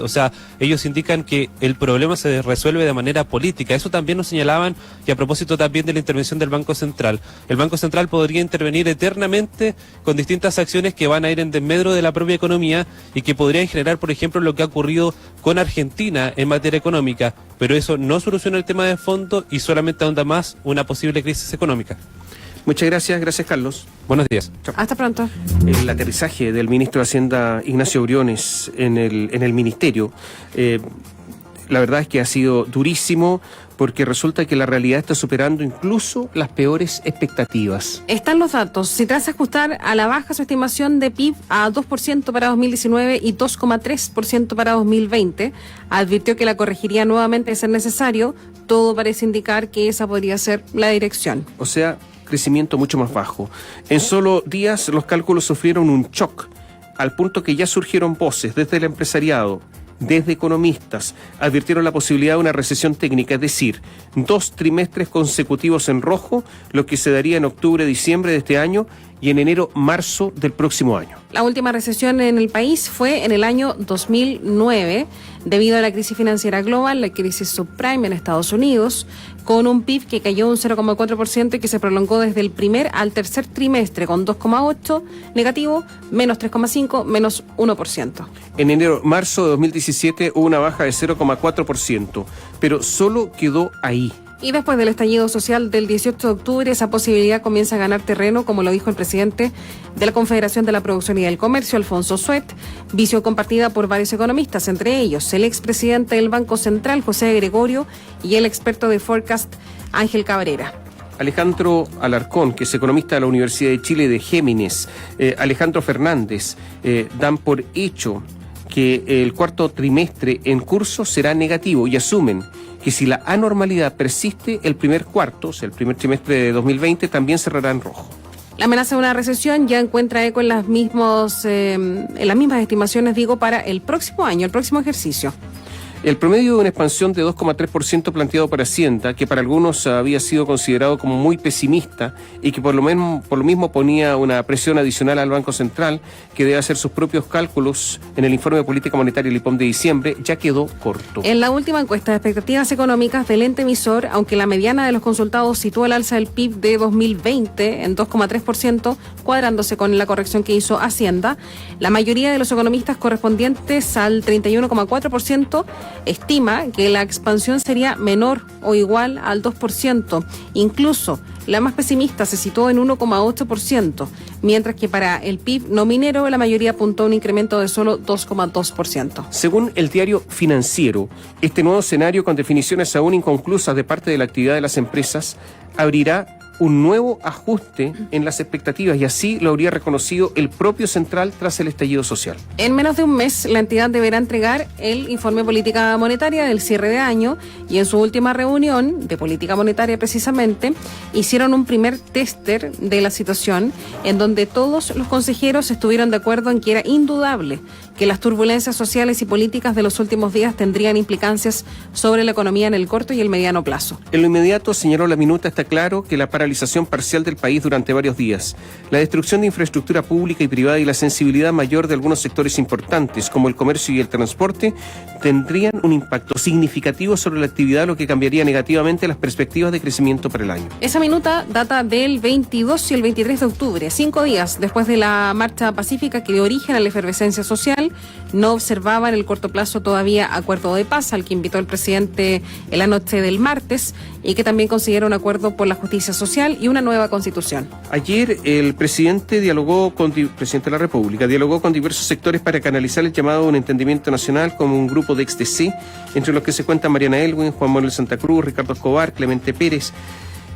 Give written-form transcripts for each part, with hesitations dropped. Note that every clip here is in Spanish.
O sea, ellos indican que el problema se resuelve de manera política. Eso también nos señalaban, y a propósito también de la intervención del Banco Central. El Banco Central podría intervenir eternamente con distintas acciones que van a ir en desmedro de la propia economía y que podrían generar, por ejemplo, lo que ha ocurrido con Argentina en materia económica. Pero eso no soluciona el tema de fondo y solamente ahonda más una posible crisis económica. Muchas gracias Carlos. Buenos días. Hasta pronto. El aterrizaje del ministro de Hacienda, Ignacio Briones, en el ministerio, la verdad es que ha sido durísimo porque resulta que la realidad está superando incluso las peores expectativas. Están los datos. Si tras ajustar a la baja su estimación de PIB a 2% para 2019 y 2,3% para 2020, advirtió que la corregiría nuevamente de ser necesario. Todo parece indicar que esa podría ser la dirección. O sea, crecimiento mucho más bajo. En solo días los cálculos sufrieron un shock, al punto que ya surgieron voces desde el empresariado, desde economistas, advirtieron la posibilidad de una recesión técnica, es decir, 2 trimestres consecutivos en rojo, lo que se daría en octubre-diciembre de este año y en enero-marzo del próximo año. La última recesión en el país fue en el año 2009, debido a la crisis financiera global, la crisis subprime en Estados Unidos, con un PIB que cayó un 0,4% y que se prolongó desde el primer al tercer trimestre, con 2,8% negativo, menos 3,5%, menos 1%. En enero-marzo de 2017 hubo una baja de 0,4%, pero solo quedó ahí. Y después del estallido social del 18 de octubre, esa posibilidad comienza a ganar terreno, como lo dijo el presidente de la Confederación de la Producción y del Comercio, Alfonso Suet, visión compartida por varios economistas, entre ellos el expresidente del Banco Central, José Gregorio, y el experto de Forecast, Ángel Cabrera. Alejandro Alarcón, que es economista de la Universidad de Chile de Géminis, Alejandro Fernández, dan por hecho que el cuarto trimestre en curso será negativo y asumen que si la anormalidad persiste, el primer cuarto, o sea, el primer trimestre de 2020, también cerrará en rojo. La amenaza de una recesión ya encuentra eco en las mismas estimaciones, para el próximo año, el próximo ejercicio. El promedio de una expansión de 2,3% planteado para Hacienda, que para algunos había sido considerado como muy pesimista y que por lo mismo ponía una presión adicional al Banco Central, que debe hacer sus propios cálculos en el informe de política monetaria del IPOM de diciembre, ya quedó corto. En la última encuesta de expectativas económicas del ente emisor, aunque la mediana de los consultados sitúa el alza del PIB de 2020 en 2,3%, cuadrándose con la corrección que hizo Hacienda, la mayoría de los economistas correspondientes al 31,4% estima que la expansión sería menor o igual al 2%. Incluso la más pesimista se situó en 1,8%, mientras que para el PIB no minero la mayoría apuntó a un incremento de solo 2,2%. Según el diario Financiero, este nuevo escenario, con definiciones aún inconclusas de parte de la actividad de las empresas, abrirá un nuevo ajuste en las expectativas, y así lo habría reconocido el propio Central tras el estallido social. En menos de un mes, la entidad deberá entregar el informe de política monetaria del cierre de año, y en su última reunión de política monetaria precisamente hicieron un primer tester de la situación, en donde todos los consejeros estuvieron de acuerdo en que era indudable que las turbulencias sociales y políticas de los últimos días tendrían implicancias sobre la economía en el corto y el mediano plazo. En lo inmediato, señaló la minuta, está claro que la paralización parcial del país durante varios días, la destrucción de infraestructura pública y privada y la sensibilidad mayor de algunos sectores importantes, como el comercio y el transporte, tendrían un impacto significativo sobre la actividad, lo que cambiaría negativamente las perspectivas de crecimiento para el año. Esa minuta data del 22 y el 23 de octubre, 5 días después de la marcha pacífica que dio origen a la efervescencia social. No observaba en el corto plazo todavía acuerdo de paz al que invitó el presidente en la noche del martes, y que también consiguieron un acuerdo por la justicia social y una nueva constitución. Ayer el presidente de la República dialogó con diversos sectores para canalizar el llamado a un entendimiento nacional como un grupo de ex-DC, entre los que se cuentan Mariana Elwin, Juan Manuel Santa Cruz, Ricardo Escobar, Clemente Pérez,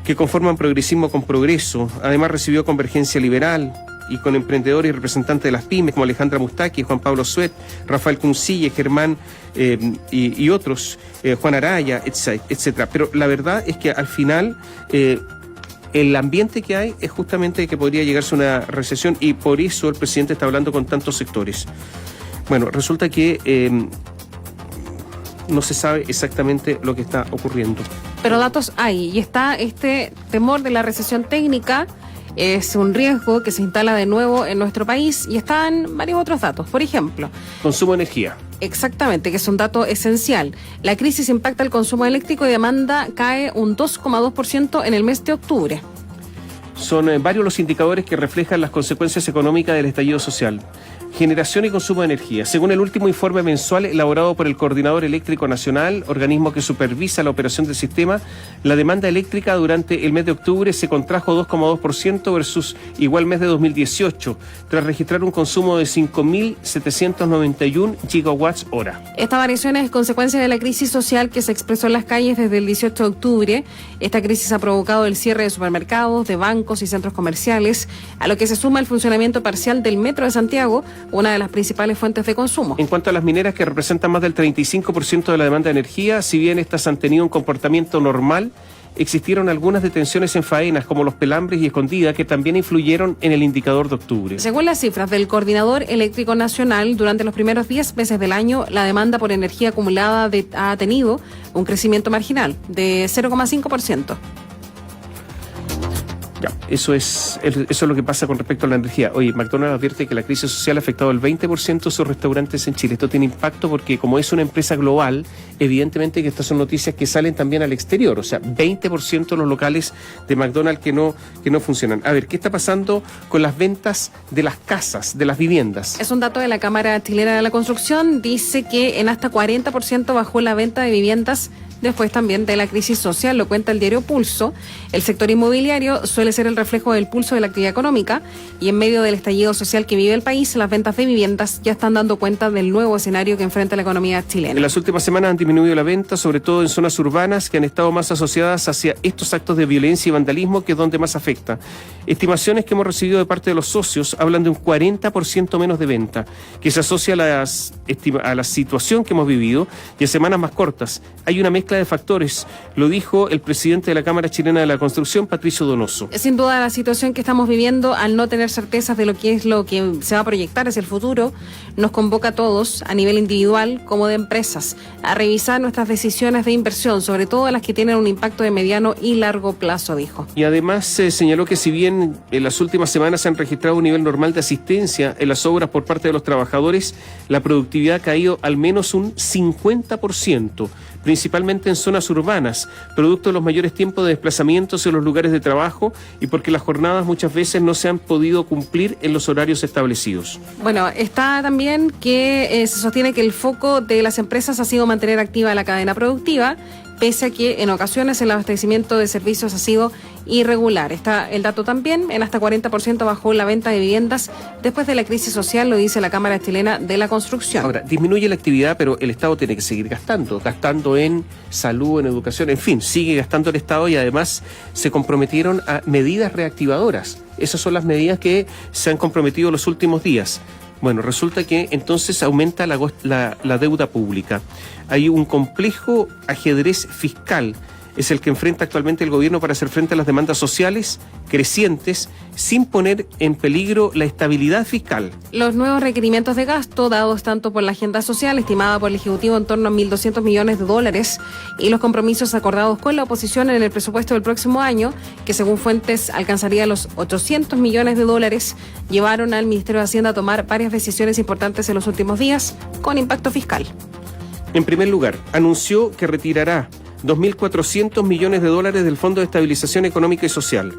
que conforman Progresismo con Progreso. Además recibió Convergencia Liberal y con emprendedores y representantes de las pymes como Alejandra Mustaki, Juan Pablo Suet, Rafael Cuncille, Germán y otros, Juan Araya, etcétera. Pero la verdad es que al final el ambiente que hay es justamente que podría llegarse a una recesión, y por eso el presidente está hablando con tantos sectores. Bueno, resulta que no se sabe exactamente lo que está ocurriendo. Pero datos hay, y está este temor de la recesión técnica, Es un riesgo que se instala de nuevo en nuestro país y están varios otros datos. Por ejemplo, Consumo de energía. exactamente, que es un dato esencial. La crisis impacta el consumo eléctrico y demanda cae un 2,2% en el mes de octubre. Son varios los indicadores que reflejan las consecuencias económicas del estallido social. Generación y consumo de energía. Según el último informe mensual elaborado por el Coordinador Eléctrico Nacional, organismo que supervisa la operación del sistema, la demanda eléctrica durante el mes de octubre se contrajo 2,2% versus igual mes de 2018, tras registrar un consumo de 5.791 gigawatts hora. Esta variación es consecuencia de la crisis social que se expresó en las calles desde el 18 de octubre. Esta crisis ha provocado el cierre de supermercados, de bancos y centros comerciales, a lo que se suma el funcionamiento parcial del Metro de Santiago, una de las principales fuentes de consumo. En cuanto a las mineras, que representan más del 35% de la demanda de energía, si bien estas han tenido un comportamiento normal, existieron algunas detenciones en faenas como Los Pelambres y Escondida que también influyeron en el indicador de octubre. Según las cifras del Coordinador Eléctrico Nacional, durante los primeros 10 meses del año, la demanda por energía acumulada ha tenido un crecimiento marginal de 0,5%. Ya, eso es lo que pasa con respecto a la energía. Oye, McDonald's advierte que la crisis social ha afectado el 20% de sus restaurantes en Chile. Esto tiene impacto porque como es una empresa global, evidentemente que estas son noticias que salen también al exterior. O sea, 20% de los locales de McDonald's que no funcionan. A ver, ¿qué está pasando con las ventas de las casas, de las viviendas? Es un dato de la Cámara Chilena de la Construcción. Dice que en hasta 40% bajó la venta de viviendas después también de la crisis social, lo cuenta el diario Pulso. El sector inmobiliario suele ser el reflejo del pulso de la actividad económica y en medio del estallido social que vive el país, las ventas de viviendas ya están dando cuenta del nuevo escenario que enfrenta la economía chilena. En las últimas semanas han disminuido la venta, sobre todo en zonas urbanas que han estado más asociadas hacia estos actos de violencia y vandalismo, que es donde más afecta. Estimaciones que hemos recibido de parte de los socios hablan de un 40% menos de venta, que se asocia a la situación que hemos vivido y a semanas más cortas. Hay una mezcla de factores, lo dijo el presidente de la Cámara Chilena de la Construcción, Patricio Donoso. Sin duda la situación que estamos viviendo, al no tener certezas de lo que se va a proyectar hacia el futuro, nos convoca a todos, a nivel individual como de empresas, a revisar nuestras decisiones de inversión, sobre todo las que tienen un impacto de mediano y largo plazo, dijo. Y además señaló que si bien en las últimas semanas se han registrado un nivel normal de asistencia en las obras por parte de los trabajadores, la productividad ha caído al menos un 50%, principalmente en zonas urbanas, producto de los mayores tiempos de desplazamientos en los lugares de trabajo y porque las jornadas muchas veces no se han podido cumplir en los horarios establecidos. Bueno, está también que se sostiene que el foco de las empresas ha sido mantener activa la cadena productiva, pese a que en ocasiones el abastecimiento de servicios ha sido irregular. Está el dato también, en hasta 40% bajó la venta de viviendas después de la crisis social, lo dice la Cámara Chilena de la Construcción. Ahora, disminuye la actividad, pero el Estado tiene que seguir gastando en salud, en educación, en fin, sigue gastando el Estado y además se comprometieron a medidas reactivadoras. Esas son las medidas que se han comprometido los últimos días. Bueno, resulta que entonces aumenta la deuda pública. Hay un complejo ajedrez fiscal, es el que enfrenta actualmente el gobierno para hacer frente a las demandas sociales crecientes sin poner en peligro la estabilidad fiscal. Los nuevos requerimientos de gasto dados tanto por la agenda social estimada por el Ejecutivo en torno a $1.200 millones y los compromisos acordados con la oposición en el presupuesto del próximo año, que según fuentes alcanzaría los $800 millones, llevaron al Ministerio de Hacienda a tomar varias decisiones importantes en los últimos días con impacto fiscal. En primer lugar, anunció que retirará $2.400 millones del Fondo de Estabilización Económica y Social,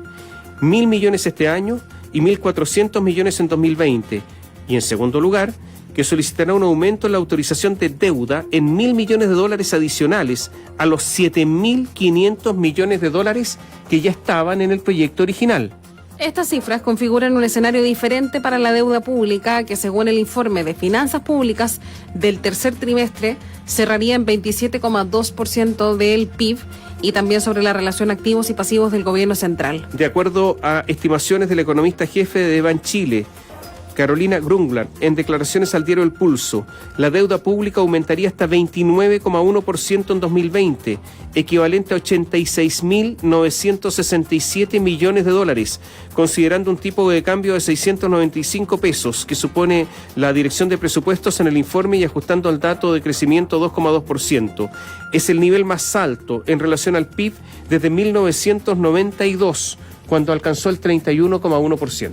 1.000 millones este año y 1.400 millones en 2020. Y en segundo lugar, que solicitará un aumento en la autorización de deuda en $1.000 millones adicionales a los $7.500 millones que ya estaban en el proyecto original. Estas cifras configuran un escenario diferente para la deuda pública que, según el informe de Finanzas Públicas del tercer trimestre, cerraría en 27,2% del PIB y también sobre la relación activos y pasivos del gobierno central. De acuerdo a estimaciones del economista jefe de Banchile, Carolina Grunland, en declaraciones al diario El Pulso, la deuda pública aumentaría hasta 29,1% en 2020, equivalente a $86.967 millones, considerando un tipo de cambio de 695 pesos, que supone la Dirección de Presupuestos en el informe y ajustando al dato de crecimiento 2,2%. Es el nivel más alto en relación al PIB desde 1992, cuando alcanzó el 31,1%.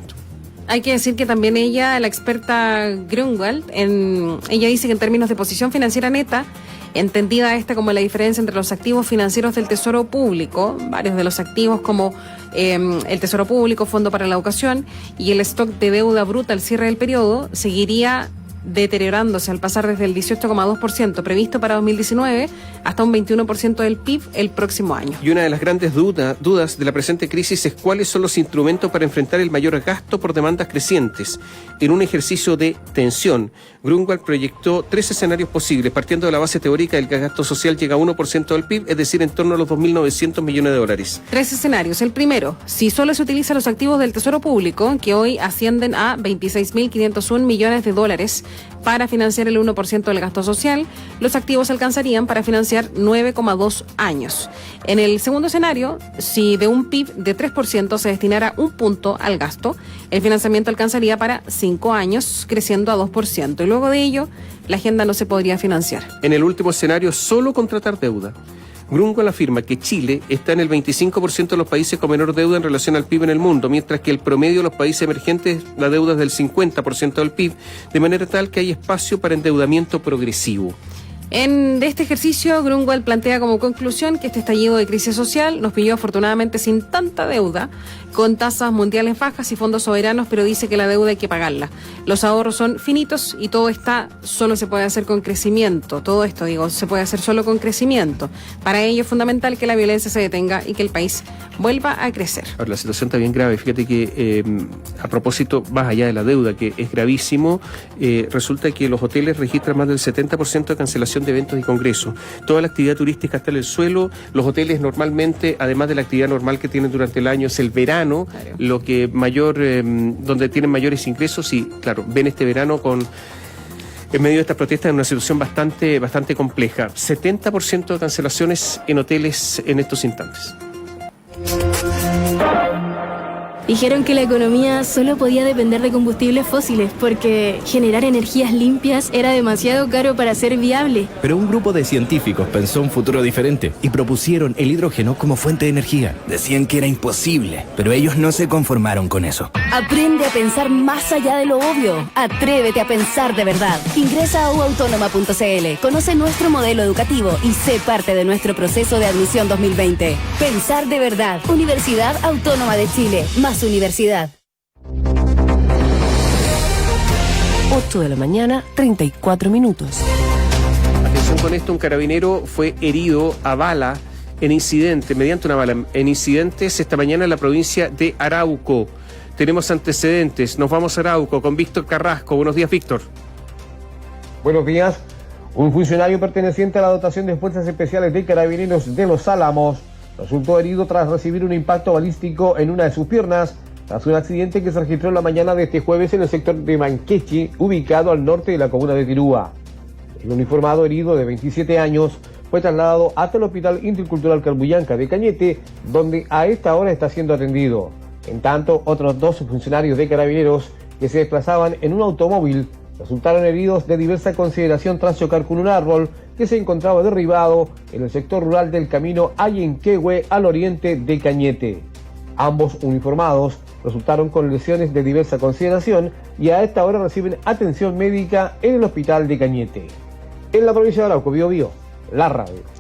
Hay que decir que también ella, la experta Grunwald, ella dice que en términos de posición financiera neta, entendida esta como la diferencia entre los activos financieros del Tesoro Público, varios de los activos como el Tesoro Público, Fondo para la Educación y el stock de deuda bruta al cierre del periodo, seguiría deteriorándose al pasar desde el 18,2% previsto para 2019 hasta un 21% del PIB el próximo año. Y una de las grandes dudas de la presente crisis es cuáles son los instrumentos para enfrentar el mayor gasto por demandas crecientes. En un ejercicio de tensión, Grunwald proyectó 3 escenarios posibles, partiendo de la base teórica del que el gasto social llega a 1% del PIB, es decir, en torno a los 2.900 millones de dólares. 3 escenarios. El primero, si solo se utilizan los activos del Tesoro Público, que hoy ascienden a 26.501 millones de dólares, para financiar el 1% del gasto social, los activos alcanzarían para financiar 9,2 años. En el segundo escenario, si de un PIB de 3% se destinara 1 punto al gasto, el financiamiento alcanzaría para 5 años, creciendo a 2%. Y luego de ello, la agenda no se podría financiar. En el último escenario, solo contratar deuda. Grunwald afirma que Chile está en el 25% de los países con menor deuda en relación al PIB en el mundo, mientras que el promedio de los países emergentes, la deuda es del 50% del PIB, de manera tal que hay espacio para endeudamiento progresivo. De este ejercicio, Grunwald plantea como conclusión que este estallido de crisis social nos pilló afortunadamente sin tanta deuda, con tasas mundiales bajas y fondos soberanos, pero dice que la deuda hay que pagarla. Los ahorros son finitos y todo solo se puede hacer con crecimiento. Todo esto, se puede hacer solo con crecimiento. Para ello es fundamental que la violencia se detenga y que el país vuelva a crecer. Ahora, la situación está bien grave. Fíjate que a propósito, más allá de la deuda, que es gravísimo, resulta que los hoteles registran más del 70% de cancelación de eventos y congresos. Toda la actividad turística está en el suelo. Los hoteles normalmente, además de la actividad normal que tienen durante el año, es el verano, claro, lo que donde tienen mayores ingresos y, claro, ven este verano en medio de estas protestas en una situación bastante compleja. 70% de cancelaciones en hoteles en estos instantes. Dijeron que la economía solo podía depender de combustibles fósiles porque generar energías limpias era demasiado caro para ser viable. Pero un grupo de científicos pensó un futuro diferente y propusieron el hidrógeno como fuente de energía. Decían que era imposible, pero ellos no se conformaron con eso. Aprende a pensar más allá de lo obvio. Atrévete a pensar de verdad. Ingresa a uautónoma.cl, conoce nuestro modelo educativo y sé parte de nuestro proceso de admisión 2020. Pensar de verdad. Universidad Autónoma de Chile. Más universidad. 8 de la mañana, 34 minutos. Atención con esto, un carabinero fue herido a bala mediante una bala, en incidentes esta mañana en la provincia de Arauco. Tenemos antecedentes, nos vamos a Arauco con Víctor Carrasco. Buenos días, Víctor. Buenos días. Un funcionario perteneciente a la dotación de Fuerzas Especiales de Carabineros de Los Álamos resultó herido tras recibir un impacto balístico en una de sus piernas tras un accidente que se registró en la mañana de este jueves en el sector de Manquechi, ubicado al norte de la comuna de Tirúa. El uniformado herido de 27 años fue trasladado hasta el Hospital Intercultural Calbuyanca de Cañete, donde a esta hora está siendo atendido. En tanto, otros 2 funcionarios de Carabineros que se desplazaban en un automóvil resultaron heridos de diversa consideración tras chocar con un árbol que se encontraba derribado en el sector rural del camino Ayenquehue al oriente de Cañete. Ambos uniformados resultaron con lesiones de diversa consideración y a esta hora reciben atención médica en el hospital de Cañete. En la provincia de Arauco, Biobío, la radio.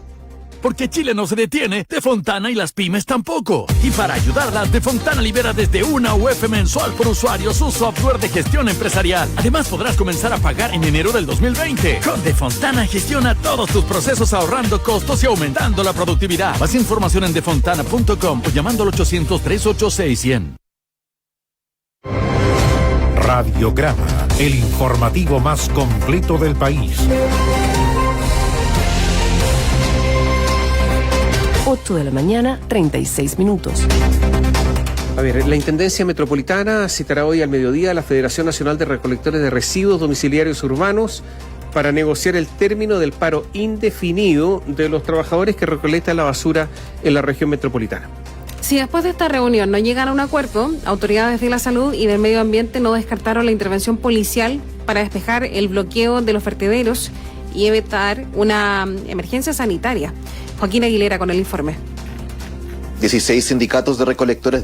Porque Chile no se detiene, De Fontana y las pymes tampoco. Y para ayudarlas, De Fontana libera desde 1 UF mensual por usuario su software de gestión empresarial. Además, podrás comenzar a pagar en enero del 2020. Con De Fontana gestiona todos tus procesos ahorrando costos y aumentando la productividad. Más información en defontana.com o llamando al 800-386-100. Radiograma, el informativo más completo del país. 8 de la mañana, 36 minutos. A ver, la Intendencia Metropolitana citará hoy al mediodía a la Federación Nacional de Recolectores de Residuos Domiciliarios Urbanos para negociar el término del paro indefinido de los trabajadores que recolectan la basura en la región metropolitana. Si después de esta reunión no llegan a un acuerdo, autoridades de la salud y del medio ambiente no descartaron la intervención policial para despejar el bloqueo de los vertederos y evitar una emergencia sanitaria. Joaquín Aguilera con el informe. 16 sindicatos de recolectores